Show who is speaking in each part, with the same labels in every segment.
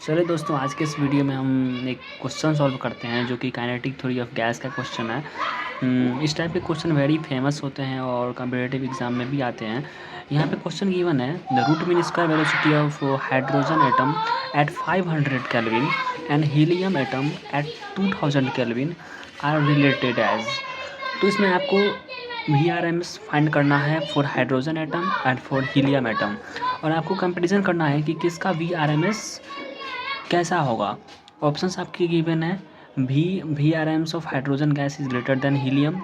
Speaker 1: चलिए दोस्तों, आज के इस वीडियो में हम एक क्वेश्चन सॉल्व करते हैं जो कि काइनेटिक थ्योरी ऑफ गैस का क्वेश्चन है। इस टाइप के क्वेश्चन वेरी फेमस होते हैं और कम्पिटिटिव एग्जाम में भी आते हैं। यहाँ पे क्वेश्चन गिवन है, the root mean square velocity of hydrogen atom at 500 kelvin and helium atom at 2000 kelvin are related as. तो इसमें आपको VRMS फाइंड करना है for hydrogen atom and for helium atom, और आपको कंपेरिजन करना है कि किसका VRMS कैसा होगा। ऑप्शंस आपकी गिवन है, VRMS of hydrogen gas is greater than helium,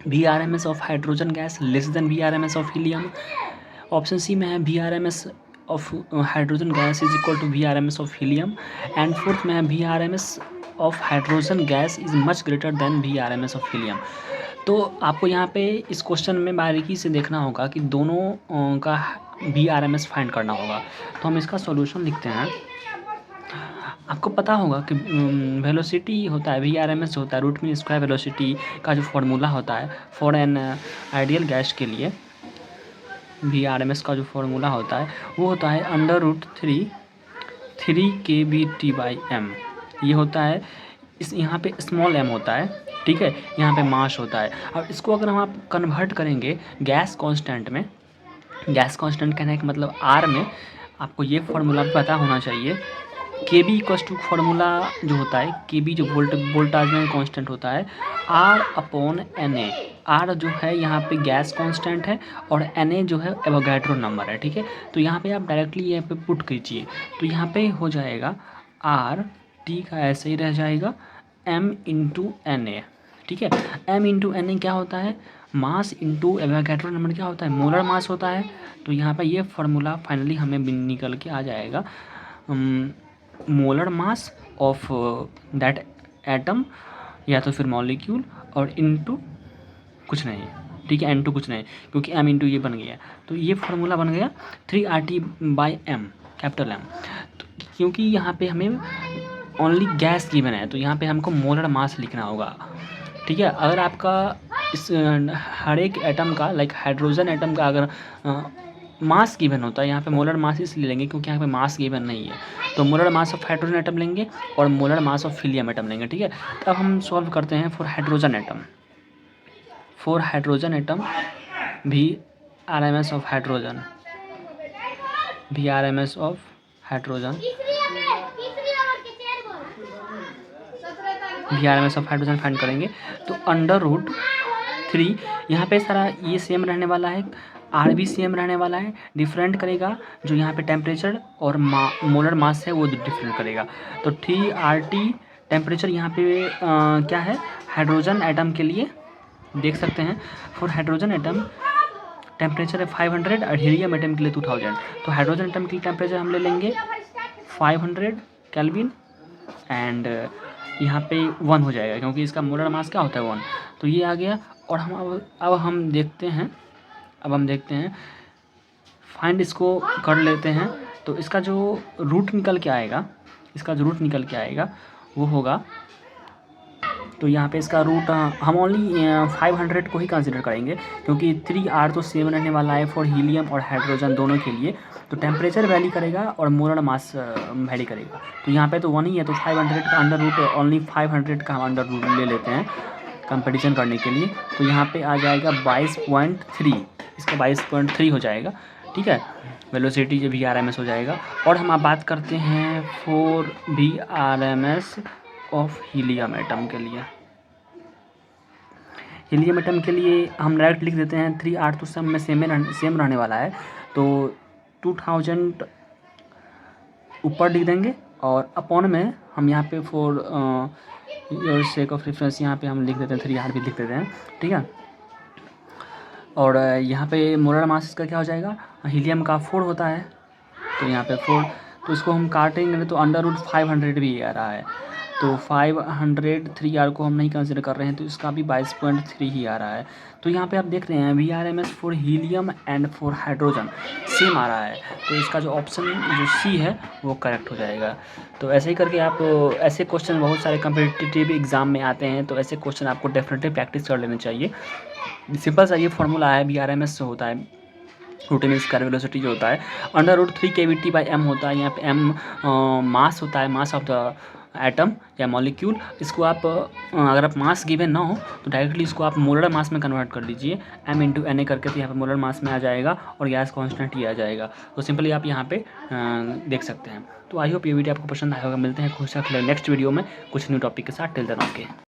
Speaker 1: VRMS of hydrogen gas less than VRMS of helium. Option C में है VRMS of hydrogen gas is equal to VRMS of helium, and fourth में है VRMS of hydrogen gas is much greater than VRMS of helium. तो आपको यहाँ पे इस question में बारीकी से देखना होगा कि दोनों का VRMS फाइंड करना होगा। तो हम इसका सॉल्यूशन लिखते हैं। आपको पता होगा कि वेलोसिटी होता है, VRMS होता है, रूट मीन स्क्वायर वेलोसिटी का जो फार्मूला होता है फॉर एन आइडियल गैस के लिए, VRMS का जो फार्मूला होता है वो होता है √3 kBT/m। ये होता है, इस यहाँ पे स्मॉल m होता है, ठीक है, यहाँ पे मास होता है। अब इसको अगर हम आप कन्वर्ट करेंगे गैस कांस्टेंट में, गैस कांस्टेंट कहने का मतलब R में, आपको ये फार्मूला पता होना चाहिए। KB इक्वल्स टू फार्मूला जो होता है, KB जो वोल्टाज में कांस्टेंट होता है, R/Na। R जो है यहाँ पे गैस कांस्टेंट है और Na जो है एवोगैड्रो नंबर है, ठीक है। तो यहाँ पे आप डायरेक्टली यहाँ पे पुट कीजिए, तो यहाँ पे हो जाएगा RT का ऐसे ही रह जाएगा M/Na, ठीक है। M/Na क्या होता है, मास इंटू एवोगैड्रो नंबर क्या होता है, मोलर मास होता है। तो यहाँ पे ये फार्मूला फाइनली हमें निकल के आ जाएगा, molar mass of that atom या तो फिर मॉलिक्यूल और इनटू कुछ नहीं, ठीक है, N2 कुछ नहीं, क्योंकि M इंटू ये बन गया। तो ये फार्मूला बन गया 3RT/m, कैपिटल M। तो क्योंकि यहाँ पे हमें ओनली गैस गिवन है तो यहाँ पे हमको मोलर मास लिखना होगा, ठीक है। अगर आपका इस हर एक एटम का, लाइक हाइड्रोजन एटम का अगर मास गिवन होता है, यहाँ पे मोलर मास इसलिए लेंगे क्योंकि यहाँ पे मास गिवन नहीं है। तो molar mass of hydrogen atom लेंगे और molar mass of helium atom लेंगे, ठीक है। तो अब हम सॉल्व करते हैं for hydrogen atom. For hydrogen atom VRMS of hydrogen, VRMS of hydrogen, VRMS of hydrogen find करेंगे। तो √3, यहाँ पे सारा ये सेम रहने वाला है, R भी सेम रहने वाला है, डिफरेंट करेगा जो यहाँ पे टेम्परेचर और मोलर मास है वो डिफरेंट करेगा। तो 3RT टेम्परेचर यहाँ पे क्या है, हाइड्रोजन एटम के लिए देख सकते हैं। फॉर हाइड्रोजन एटम टेम्परेचर है 500 और हीलियम एटम के लिए 2000। तो हाइड्रोजन एटम के लिए टेम्परेचर हम ले लेंगे 500 केल्विन एंड यहाँ पे 1 हो जाएगा क्योंकि इसका मोलर मास क्या होता है 1। तो ये आ गया। और हम अब हम देखते हैं, फाइंड इसको कर लेते हैं। तो इसका जो रूट निकल के आएगा, वो होगा, तो यहाँ पे इसका रूट हम ओनली 500 को ही कंसिडर करेंगे क्योंकि 3R तो सेम रहने वाला है फॉर हीलियम और हाइड्रोजन दोनों के लिए। तो टेम्परेचर वैली करेगा और मोलर मास वैली करेगा। तो यहाँ पे तो 1 ही है, तो 500 का अंडर रूट, ओनली 500 का हम अंडर रूट ले लेते हैं कंपैरिजन करने के लिए। तो यहाँ पे आ जाएगा 22.3, इसका 22.3 हो जाएगा, ठीक है। वेलोसिटी जो VRMS हो जाएगा। और हम अब बात करते हैं for VRMS of helium atom के लिए। हीलियम एटम के लिए हम डायरेक्ट लिख देते हैं 3R तो सब में सेम रहने वाला है, तो 2000 ऊपर लिख देंगे और अपॉन में हम यहाँ पे for your sake of reference यहाँ पे हम लिख देते हैं 3R भी लिख देते हैं, ठीक है। और यहाँ पे मोलर मास इसका क्या हो जाएगा, हीलियम का 4 होता है, तो यहाँ पे 4, तो इसको हम काटेंगे तो √500 भी आ रहा है। तो 500 3R को हम नहीं कंसिडर कर रहे हैं, तो इसका भी 22.3 ही आ रहा है। तो यहाँ पे आप देख रहे हैं VRMS for helium and for hydrogen same आ रहा है, तो इसका जो ऑप्शन जो C है वो करेक्ट हो जाएगा। तो ऐसे ही करके आप, ऐसे क्वेश्चन बहुत सारे कम्पिटिटिव एग्जाम में आते हैं, तो ऐसे क्वेश्चन आपको डेफिनेटली प्रैक्टिस कर लेना चाहिए। सिंपल सा ये फार्मूला है, VRMS से होता है रूट स्क्वायर वेलोसिटी जो होता है under root 3 kVT by m होता है। यहाँ पे m मास होता है, मास ऑफ द एटम या मॉलिक्यूल। इसको आप अगर आप मास गिवन ना हो तो डायरेक्टली इसको आप मोलर मास में कन्वर्ट कर दीजिए m इंटू एन ए करके, तो यहाँ पे मोलर मास में आ जाएगा और गैस कांस्टेंट ही आ जाएगा। तो सिंपली आप यहाँ पे देख सकते हैं। तो आई होप ये वीडियो आपको पसंद आया होगा। मिलते हैं कुछ नेक्स्ट वीडियो में कुछ न्यू टॉपिक के साथ। Till then okay.